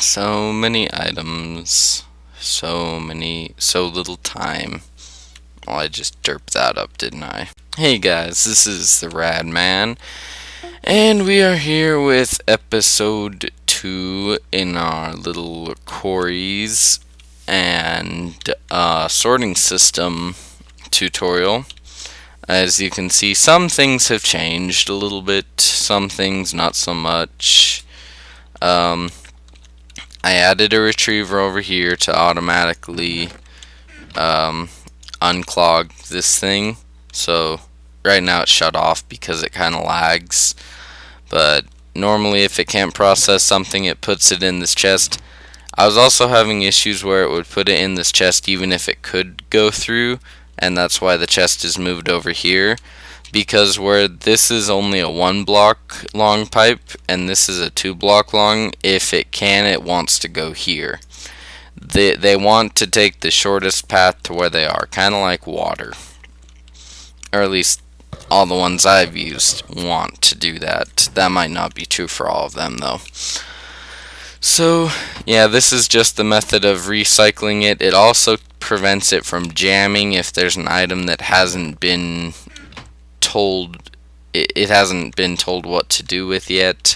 So many items, so little time. Well, I just derped that up, didn't I? Hey guys, this is the Radman, and we are here with episode 2 in our little quarries and sorting system tutorial. As you can see, some things have changed a little bit, some things not so much. I added a retriever over here to automatically unclog this thing. So right now it's shut off because it kind of lags. But normally if it can't process something, it puts it in this chest. I was also having issues where it would put it in this chest even if it could go through, and that's why the chest is moved over here. Because where this is only a 1 block long pipe and this is a 2 block long, if it can, it wants to go here. They want to take the shortest path to where they are, kind of like water. Or at least all the ones I've used want to do that. That might not be true for all of them though. So yeah, this is just the method of recycling it. It also prevents it from jamming if there's an item that hasn't been told, it hasn't been told what to do with yet.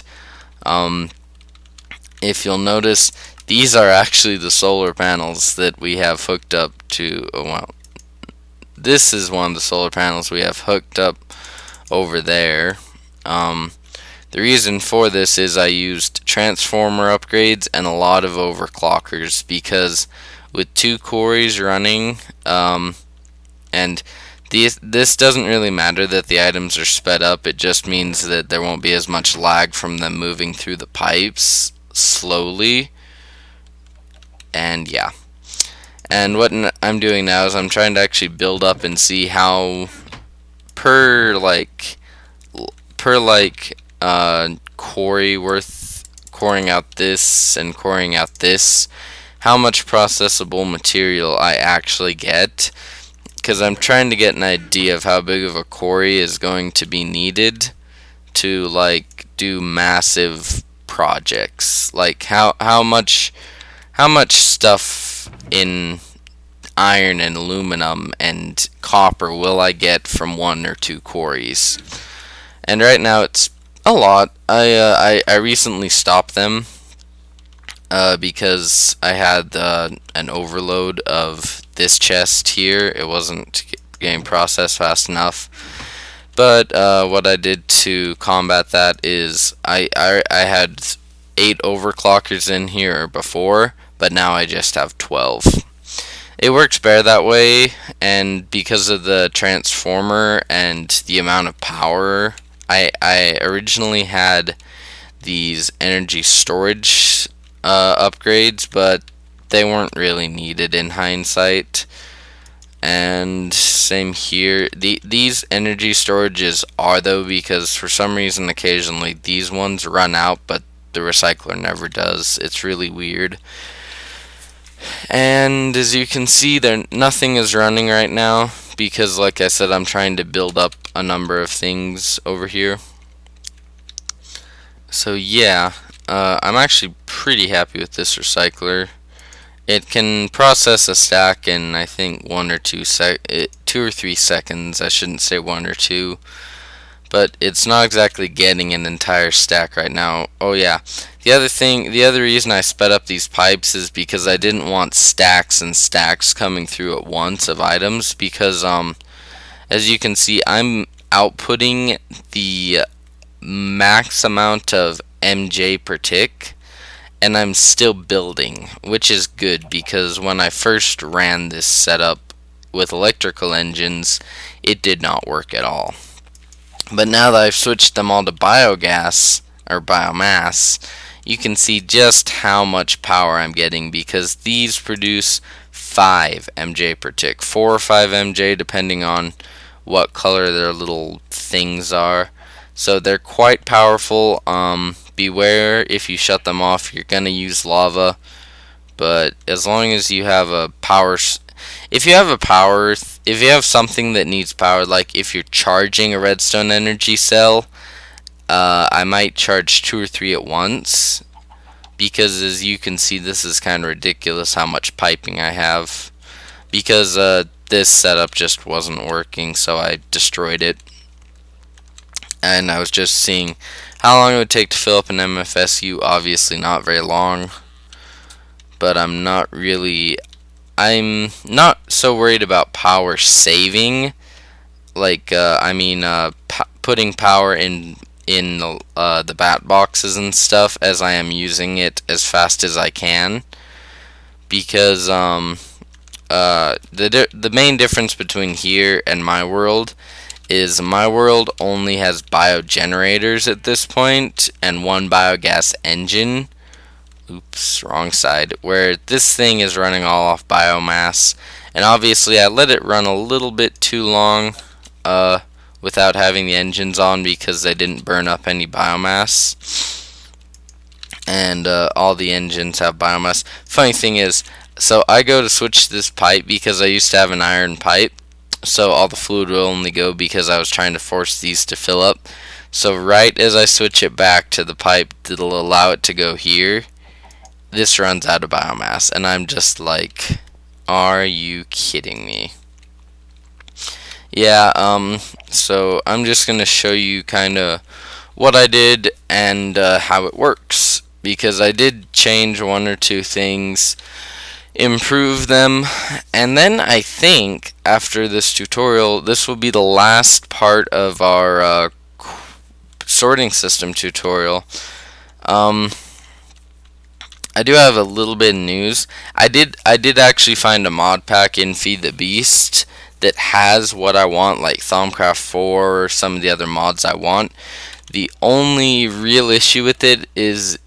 If you'll notice, these are actually the solar panels that we have hooked up to. This is one of the solar panels we have hooked up over there. The reason for this is I used transformer upgrades and a lot of overclockers, because with 2 quarries running, and this doesn't really matter that the items are sped up, it just means that there won't be as much lag from them moving through the pipes slowly. And yeah. And what I'm doing now is I'm trying to actually build up and see how per quarry worth coring out this and coring out this, how much processable material I actually get. Because I'm trying to get an idea of how big of a quarry is going to be needed to do massive projects. Like how much stuff in iron and aluminum and copper will I get from 1 or 2 quarries. And right now it's a lot. I recently stopped them because I had an overload of this chest here. It wasn't getting processed fast enough. But what I did to combat that is I had 8 overclockers in here before, but now I just have 12. It works better that way, and because of the transformer and the amount of power, I originally had these energy storage upgrades, but they weren't really needed in hindsight. And same here. These energy storages are though, because for some reason occasionally these ones run out, but the recycler never does. It's really weird. And as you can see, nothing is running right now because, like I said, I'm trying to build up a number of things over here. So yeah, I'm actually pretty happy with this recycler. It can process a stack in, I think, 2 or 3 seconds. I shouldn't say 1 or 2, but it's not exactly getting an entire stack right now. Oh yeah, the other reason I sped up these pipes is because I didn't want stacks and stacks coming through at once of items, because as you can see, I'm outputting the max amount of MJ per tick, and I'm still building, which is good, because when I first ran this setup with electrical engines, it did not work at all. But now that I've switched them all to biogas, or biomass, you can see just how much power I'm getting, because these produce 5 MJ per tick. 4 or 5 MJ depending on what color their little things are. So they're quite powerful. Beware, if you shut them off, you're gonna use lava. But as long as you have a power, if you have something that needs power, like if you're charging a redstone energy cell, I might charge 2 or 3 at once, because as you can see, this is kind of ridiculous how much piping I have, because this setup just wasn't working, so I destroyed it. And I was just seeing how long it would take to fill up an MFSU. Obviously not very long, but I'm not so worried about power saving, like putting power in the bat boxes and stuff, as I am using it as fast as I can, because the main difference between here and my world is my world only has biogenerators at this point and one biogas engine. Oops, wrong side. Where this thing is running all off biomass, and obviously I let it run a little bit too long without having the engines on, because they didn't burn up any biomass, and all the engines have biomass. Funny thing is, so I go to switch this pipe because I used to have an iron pipe, so all the fluid will only go because I was trying to force these to fill up. So right as I switch it back to the pipe that'll allow it to go here, this runs out of biomass, and I'm just like, are you kidding me? Yeah, so I'm just gonna show you kind of what I did and how it works, because I did change one or two things, improve them, and then I think after this tutorial, this will be the last part of our sorting system tutorial. I do have a little bit of news. I did actually find a mod pack in Feed the Beast that has what I want, like Thaumcraft 4 or some of the other mods I want. The only real issue with it is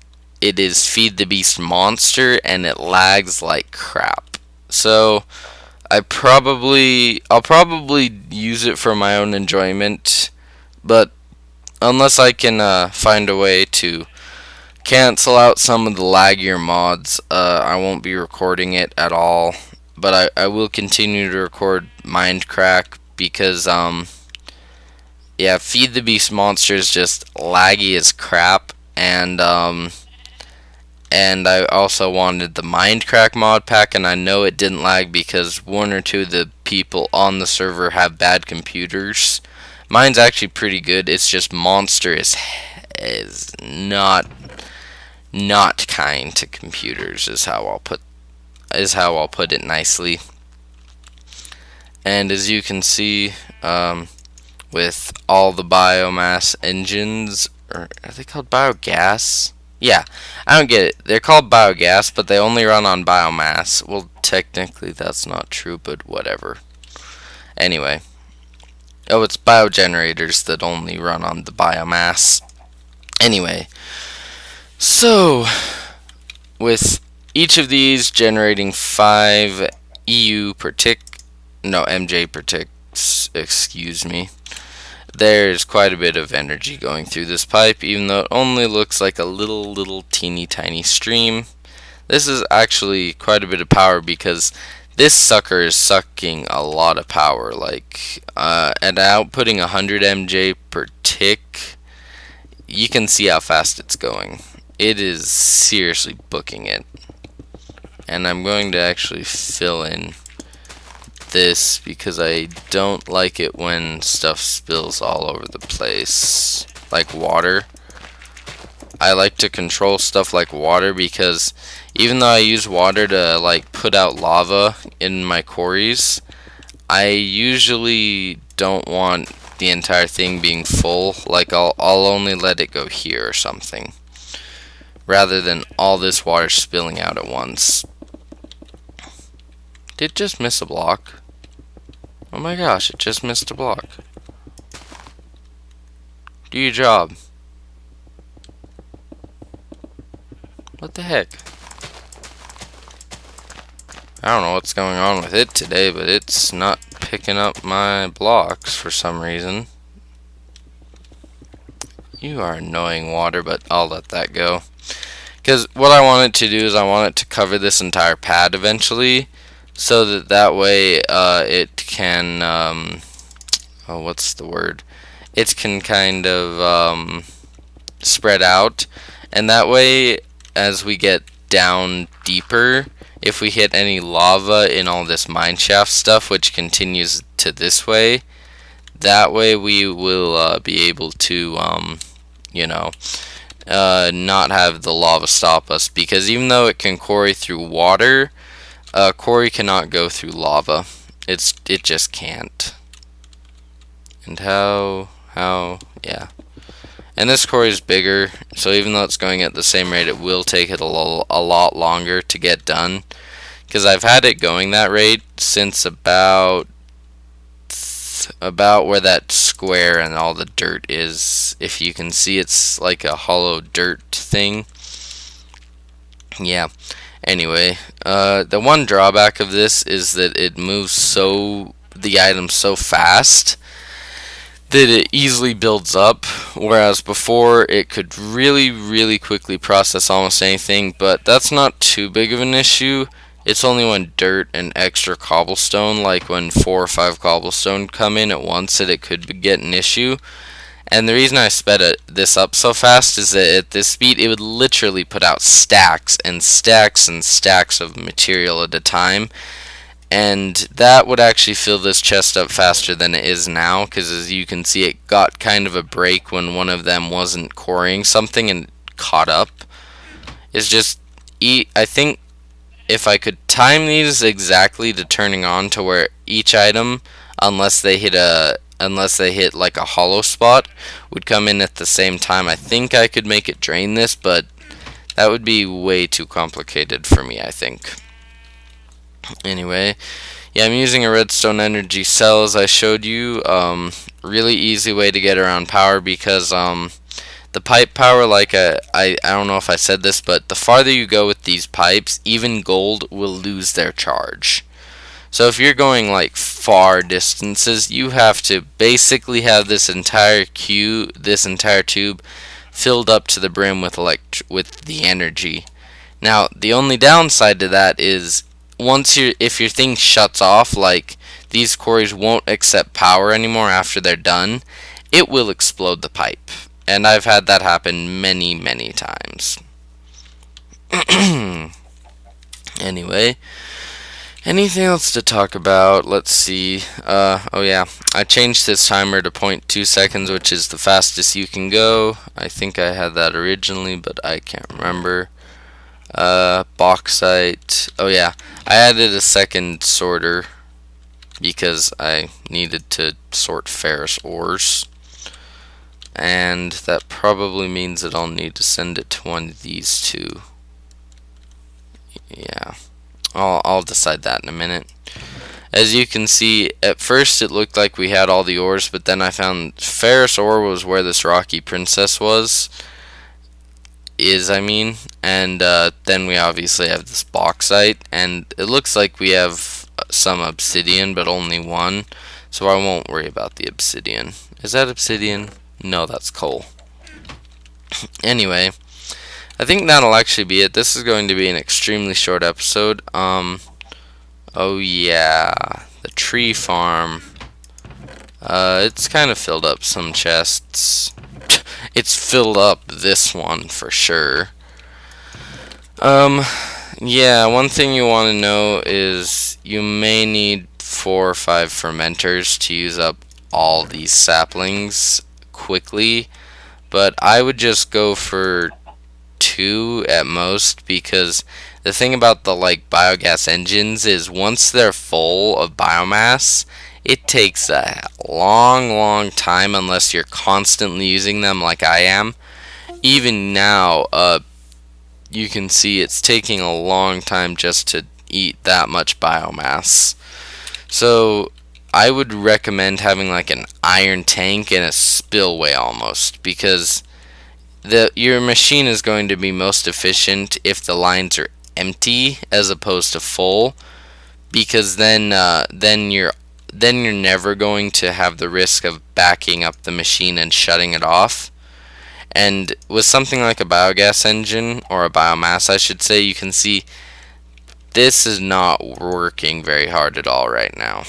Feed the Beast Monster, and it lags like crap. So I'll probably use it for my own enjoyment, but unless I can find a way to cancel out some of the laggier mods, I won't be recording it at all. But I will continue to record Mindcrack, because yeah, Feed the Beast Monster is just laggy as crap, and I also wanted the Mindcrack mod pack, and I know it didn't lag because one or two of the people on the server have bad computers. Mine's actually pretty good. It's just Monster is not kind to computers, is how I'll put it nicely. And as you can see, with all the biomass engines, or are they called biogas? Yeah, I don't get it. They're called biogas, but they only run on biomass. Well, technically that's not true, but whatever. Anyway. Oh, it's biogenerators that only run on the biomass. Anyway. So, with each of these generating 5 EU per tick, no, MJ per tick, excuse me, there's quite a bit of energy going through this pipe, even though it only looks like a little teeny tiny stream. This is actually quite a bit of power, because this sucker is sucking a lot of power, like, and outputting 100 MJ per tick. You can see how fast it's going. It is seriously booking it. And I'm going to actually fill in this, because I don't like it when stuff spills all over the place, like water. I like to control stuff like water, because even though I use water to like put out lava in my quarries, I usually don't want the entire thing being full. Like I'll only let it go here or something, rather than all this water spilling out at once. Did it just miss a block? Oh my gosh, it just missed a block. Do your job. What the heck? I don't know what's going on with it today, but it's not picking up my blocks for some reason. You are annoying, water, but I'll let that go. Because what I want it to do is I want it to cover this entire pad eventually, so that way it can, oh, what's the word? It can kind of spread out, and that way as we get down deeper, if we hit any lava in all this mineshaft stuff, which continues to this way, that way we will be able to, you know, not have the lava stop us, because even though it can quarry through water, quarry cannot go through lava. It just can't. And yeah. And this quarry is bigger, so even though it's going at the same rate, it will take it a lot longer to get done. Because I've had it going that rate since about where that square and all the dirt is. If you can see, it's like a hollow dirt thing. Yeah. Anyway, the one drawback of this is that it moves the item so fast that it easily builds up, whereas before it could really quickly process almost anything, but that's not too big of an issue. It's only when dirt and extra cobblestone, like when 4 or 5 cobblestone come in at once, that it could get an issue. And the reason I sped this up so fast is that at this speed it would literally put out stacks and stacks and stacks of material at a time, and that would actually fill this chest up faster than it is now, because as you can see, it got kind of a break when one of them wasn't quarrying something and caught up. It's just, I think if I could time these exactly to turning on to where each item, unless they hit like a hollow spot, would come in at the same time, I think I could make it drain this, but that would be way too complicated for me, I think. Anyway, yeah, I'm using a redstone energy cell as I showed you. Really easy way to get around power, because the pipe power, like I don't know if I said this, but the farther you go with these pipes, even gold will lose their charge. So if you're going like far distances, you have to basically have this entire tube filled up to the brim with the energy. Now, the only downside to that is if your thing shuts off, like these quarries won't accept power anymore after they're done, it will explode the pipe. And I've had that happen many times. Anyway, anything else to talk about? Let's see. Oh yeah, I changed this timer to 0.2 seconds, which is the fastest you can go. I think I had that originally, but I can't remember. Bauxite. Oh yeah, I added a second sorter because I needed to sort ferrous ores, and that probably means that I'll need to send it to one of these two. Yeah, I'll decide that in a minute. As you can see, at first it looked like we had all the ores, but then I found ferrous ore was where this rocky princess and then we obviously have this bauxite, and it looks like we have some obsidian, but only one, so I won't worry about the obsidian. Is that obsidian? No, that's coal. Anyway, I think that'll actually be it. This is going to be an extremely short episode. Oh yeah, the tree farm. It's kind of filled up some chests. It's filled up this one for sure. Yeah, one thing you want to know is you may need 4 or 5 fermenters to use up all these saplings quickly, but I would just go for 2 at most, because the thing about the biogas engines is once they're full of biomass, it takes a long time unless you're constantly using them like I am. Even now, you can see it's taking a long time just to eat that much biomass. So I would recommend having like an iron tank and a spillway almost, because your machine is going to be most efficient if the lines are empty as opposed to full, because then you're never going to have the risk of backing up the machine and shutting it off. And with something like a biogas engine, or a biomass I should say, you can see this is not working very hard at all right now.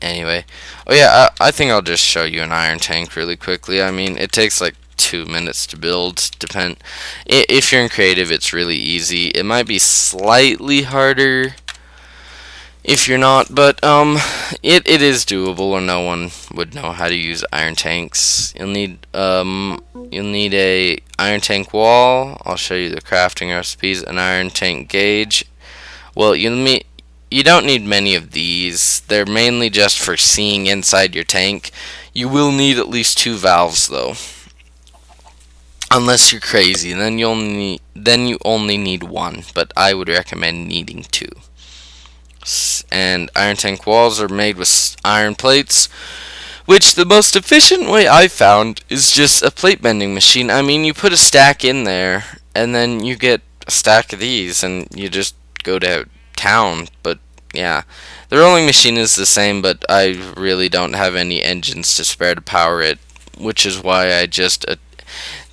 Anyway, oh yeah, I think I'll just show you an iron tank really quickly. I mean, it takes like 2 minutes to build. If you're in creative, it's really easy. It might be slightly harder if you're not, but it is doable, or no one would know how to use iron tanks. You'll need a iron tank wall. I'll show you the crafting recipes. An iron tank gauge. Well, you don't need many of these. They're mainly just for seeing inside your tank. You will need at least 2 valves though. Unless you're crazy, then you only need 1, but I would recommend needing 2. And iron tank walls are made with iron plates, which the most efficient way I found is just a plate bending machine. I mean, you put a stack in there, and then you get a stack of these, and you just go to town. But yeah, the rolling machine is the same, but I really don't have any engines to spare to power it, which is why I just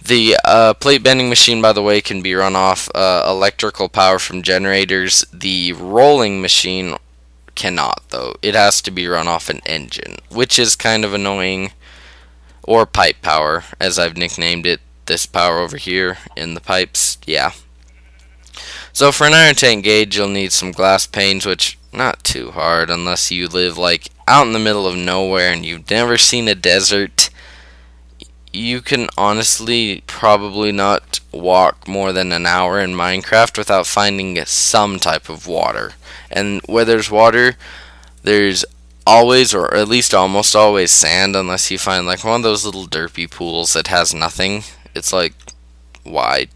the plate bending machine, by the way, can be run off electrical power from generators. The rolling machine cannot, though. It has to be run off an engine, which is kind of annoying. Or pipe power, as I've nicknamed it. This power over here in the pipes, yeah. So for an iron tank gauge, you'll need some glass panes, which not too hard unless you live like out in the middle of nowhere and you've never seen a desert. You can honestly probably not walk more than an hour in Minecraft without finding some type of water. And where there's water, there's always, or at least almost always, sand, unless you find like one of those little derpy pools that has nothing. It's like wide.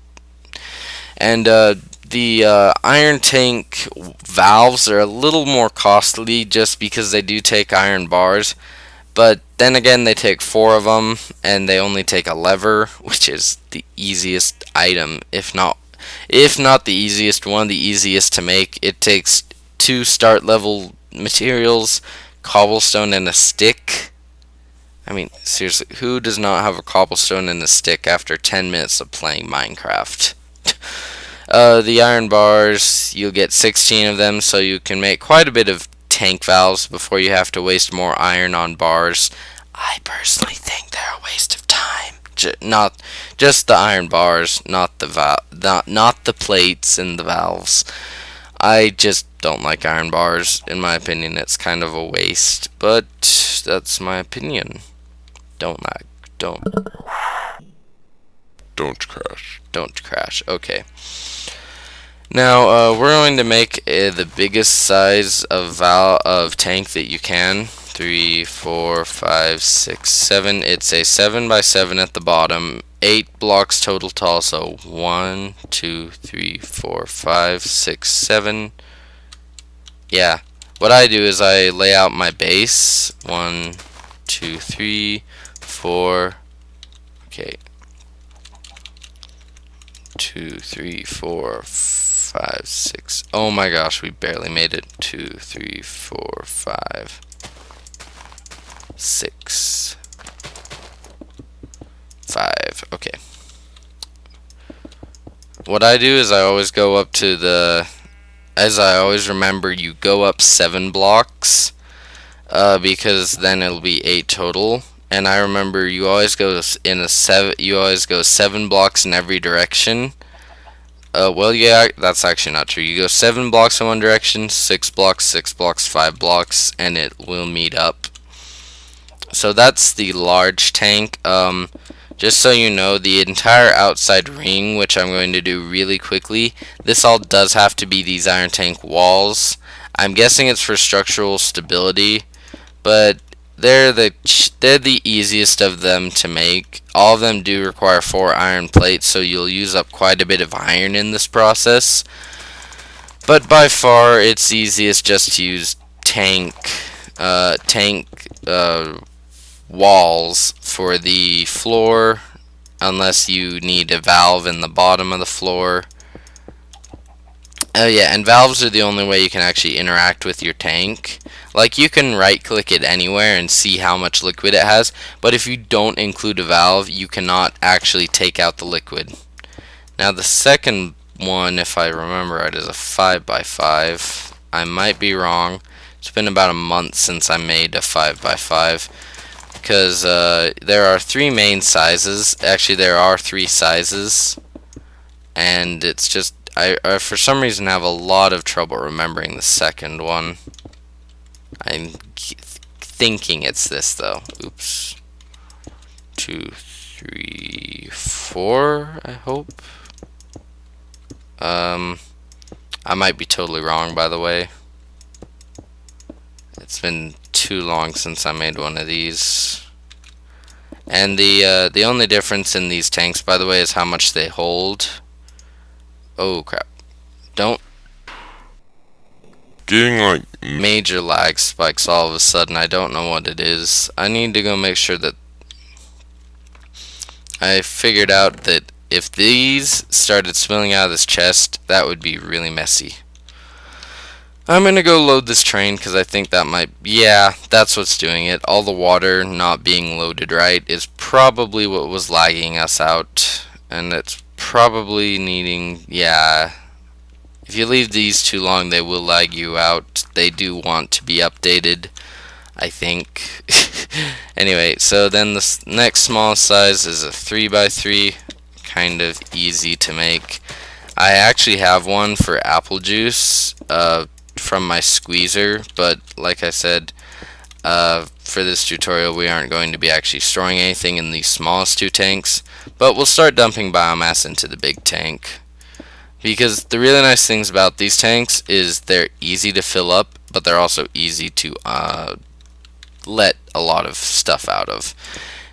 And the iron tank valves are a little more costly just because they do take iron bars. But then again, they take 4 of them, and they only take a lever, which is the easiest item, if not the easiest, one of the easiest to make. It takes 2 start level materials, cobblestone, and a stick. I mean, seriously, who does not have a cobblestone and a stick after 10 minutes of playing Minecraft? The iron bars, you'll get 16 of them, so you can make quite a bit of tank valves before you have to waste more iron on bars. I personally think they're a waste of time. Not just the iron bars, not the plates and the valves. I just don't like iron bars. In my opinion, it's kind of a waste, but that's my opinion. Don't crash. Don't crash. Okay. Now we're going to make the biggest size of tank that you can. 3, 4, 5, 6, 7. It's a 7 by 7 at the bottom. 8 blocks total tall. So 1, 2, 3, 4, 5, 6, 7. Yeah. What I do is I lay out my base. 1, 2, 3, 4. Okay. 2, 3, 4, 5, 6. Oh my gosh, we barely made it. 2, 3, 4, 5, 6, 5. Okay. What I do is I always go up to as I always remember, you go up 7 blocks, because then it'll be 8 total. And I remember you always go 7 blocks in every direction. Well, yeah, that's actually not true. You go 7 blocks in one direction, 6 blocks, 6 blocks, 5 blocks, and it will meet up. So that's the large tank. Just so you know, the entire outside ring, which I'm going to do really quickly, this all does have to be these iron tank walls. I'm guessing it's for structural stability, but they're the easiest of them to make. All of them do require 4 iron plates, so you'll use up quite a bit of iron in this process. But by far, it's easiest just to use tank walls for the floor, unless you need a valve in the bottom of the floor. Yeah, and valves are the only way you can actually interact with your tank. Like, you can right click it anywhere and see how much liquid it has, but if you don't include a valve, you cannot actually take out the liquid. Now the second one, if I remember right, is a 5 by 5. I might be wrong. It's been about a month since I made a 5 by 5. because there are three main sizes. Actually, there are three sizes, and it's just I for some reason have a lot of trouble remembering the second one. I'm thinking it's this though. Oops. 2, 3, 4. I hope. I might be totally wrong, by the way. It's been too long since I made one of these. And the only difference in these tanks, by the way, is how much they hold. Oh crap! Don't. Getting like Major lag spikes all of a sudden. I don't know what it is. I need to go make sure that I figured out that if these started spilling out of this chest, that would be really messy. I'm gonna go load this train because I think that might, yeah, that's what's doing it. All the water not being loaded right is probably what was lagging us out, and it's probably needing, yeah. If you leave these too long, they will lag you out. They do want to be updated, I think. Anyway, so then the next smallest size is a 3x3, kind of easy to make. I actually have one for apple juice from my squeezer, but like I said, for this tutorial we aren't going to be actually storing anything in these smallest two tanks, but we'll start dumping biomass into the big tank. Because the really nice things about these tanks is they're easy to fill up, but they're also easy to let a lot of stuff out of.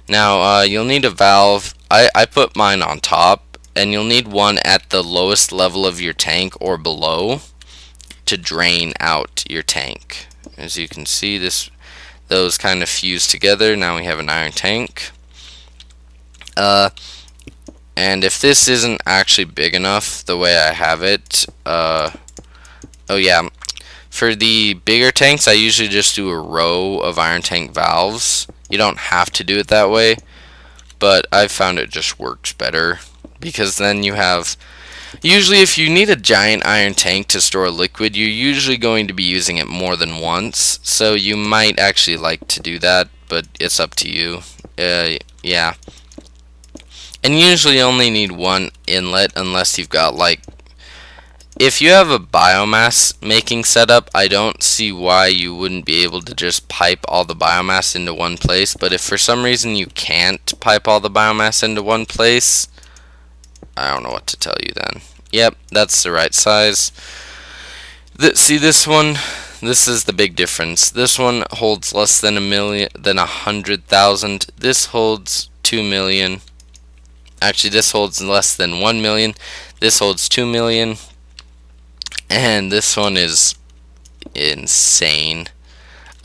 Now, you'll need a valve. I put mine on top, and you'll need one at the lowest level of your tank or below to drain out your tank. As you can see, those kind of fuse together. Now we have an iron tank. And if this isn't actually big enough the way I have it, oh yeah, for the bigger tanks I usually just do a row of iron tank valves. You don't have to do it that way, but I've found it just works better, because then you have, usually if you need a giant iron tank to store liquid, you're usually going to be using it more than once, so you might actually like to do that, but it's up to you. Yeah. And usually you only need one inlet unless you've got, like, if you have a biomass making setup, I don't see why you wouldn't be able to just pipe all the biomass into one place. But if for some reason you can't pipe all the biomass into one place, I don't know what to tell you then. Yep, that's the right size. See this one? This is the big difference. This one holds less than 100,000. This holds 2 million. Actually, this holds less than 1 million. This holds 2 million. And this one is insane.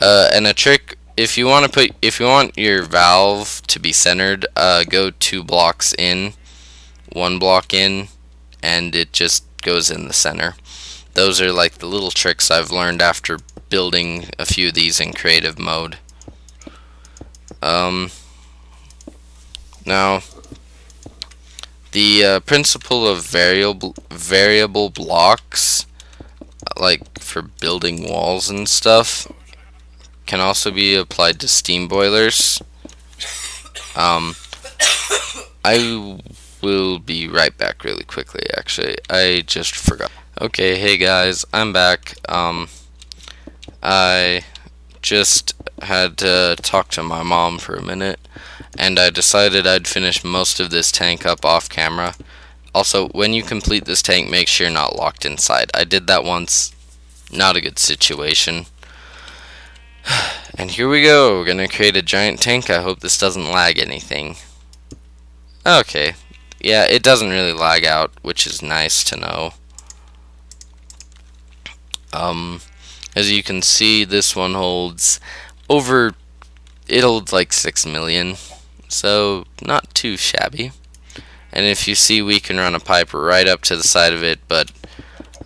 And a trick, if you want your valve to be centered, go 2 blocks in, 1 block in, and it just goes in the center. Those are like the little tricks I've learned after building a few of these in creative mode. Now, the principle of variable blocks, like for building walls and stuff, can also be applied to steam boilers. I will be right back really quickly, actually. I just forgot. Okay, hey guys, I'm back. I just had to talk to my mom for a minute, and I decided I'd finish most of this tank up off camera. Also, when you complete this tank, make sure you're not locked inside. I did that once. Not a good situation. And here we go. We're gonna create a giant tank. I hope this doesn't lag anything. Okay. Yeah, it doesn't really lag out, which is nice to know. As you can see, this one holds it holds like 6 million. So, not too shabby. And if you see, we can run a pipe right up to the side of it, but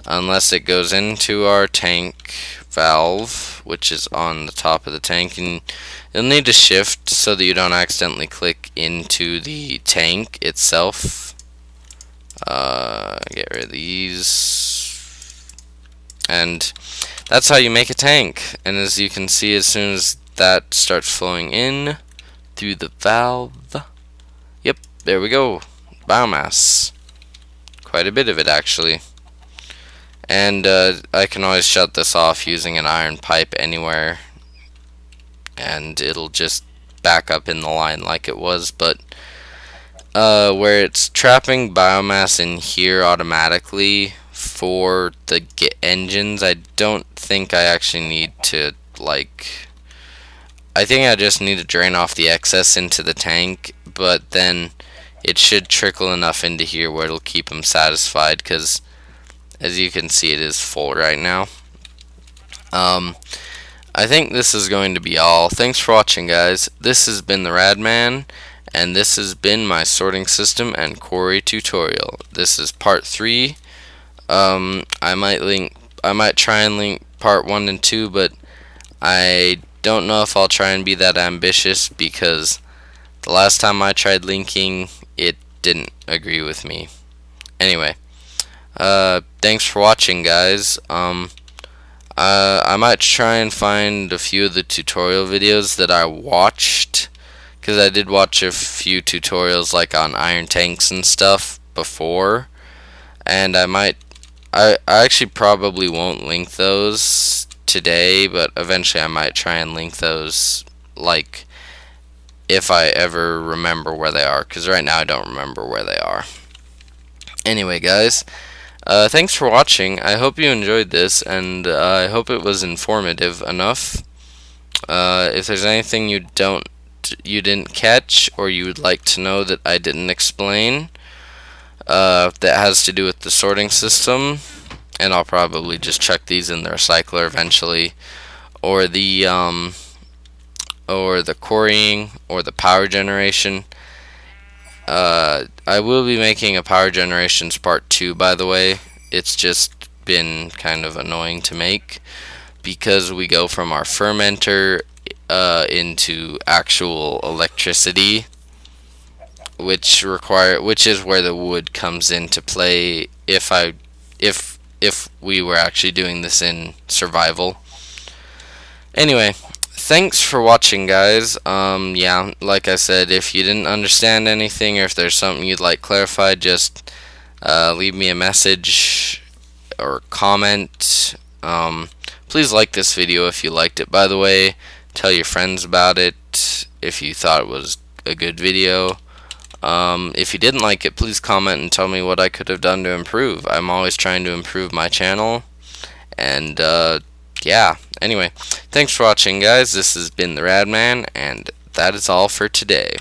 unless it goes into our tank valve, which is on the top of the tank, and you'll need to shift so that you don't accidentally click into the tank itself. Get rid of these. And that's how you make a tank. And as you can see, as soon as that starts flowing in, through the valve. Yep, there we go. Biomass. Quite a bit of it, actually. And I can always shut this off using an iron pipe anywhere, and it'll just back up in the line like it was. But where it's trapping biomass in here automatically for the engines, I don't think I actually need to, like, I think I just need to drain off the excess into the tank, but then it should trickle enough into here where it'll keep them satisfied, because as you can see, it is full right now. I think this is going to be all. Thanks for watching, guys. This has been the Radman, and this has been my sorting system and quarry tutorial. This is part 3. I might try and link part 1 and 2, but I don't know if I'll try and be that ambitious, because the last time I tried linking, it didn't agree with me. Anyway, thanks for watching, guys. I might try and find a few of the tutorial videos that I watched, because I did watch a few tutorials like on iron tanks and stuff before, and I actually probably won't link those today, but eventually I might try and link those, like, if I ever remember where they are, because right now I don't remember where they are. Anyway, guys, thanks for watching. I hope you enjoyed this, and I hope it was informative enough. If there's anything you didn't catch, or you would like to know that I didn't explain, that has to do with the sorting system, and I'll probably just chuck these in the recycler eventually, or the quarrying, or the power generation. I will be making a power generations part 2, by the way. It's just been kind of annoying to make, because we go from our fermenter into actual electricity, which is where the wood comes into play if we were actually doing this in survival. Anyway, thanks for watching, guys. Yeah, like I said, if you didn't understand anything, or if there's something you'd like clarified, just leave me a message or comment. Please like this video if you liked it, by the way. Tell your friends about it if you thought it was a good video. If you didn't like it, please comment and tell me what I could have done to improve. I'm always trying to improve my channel. And yeah, anyway, thanks for watching, guys. This has been the Radman, and that is all for today.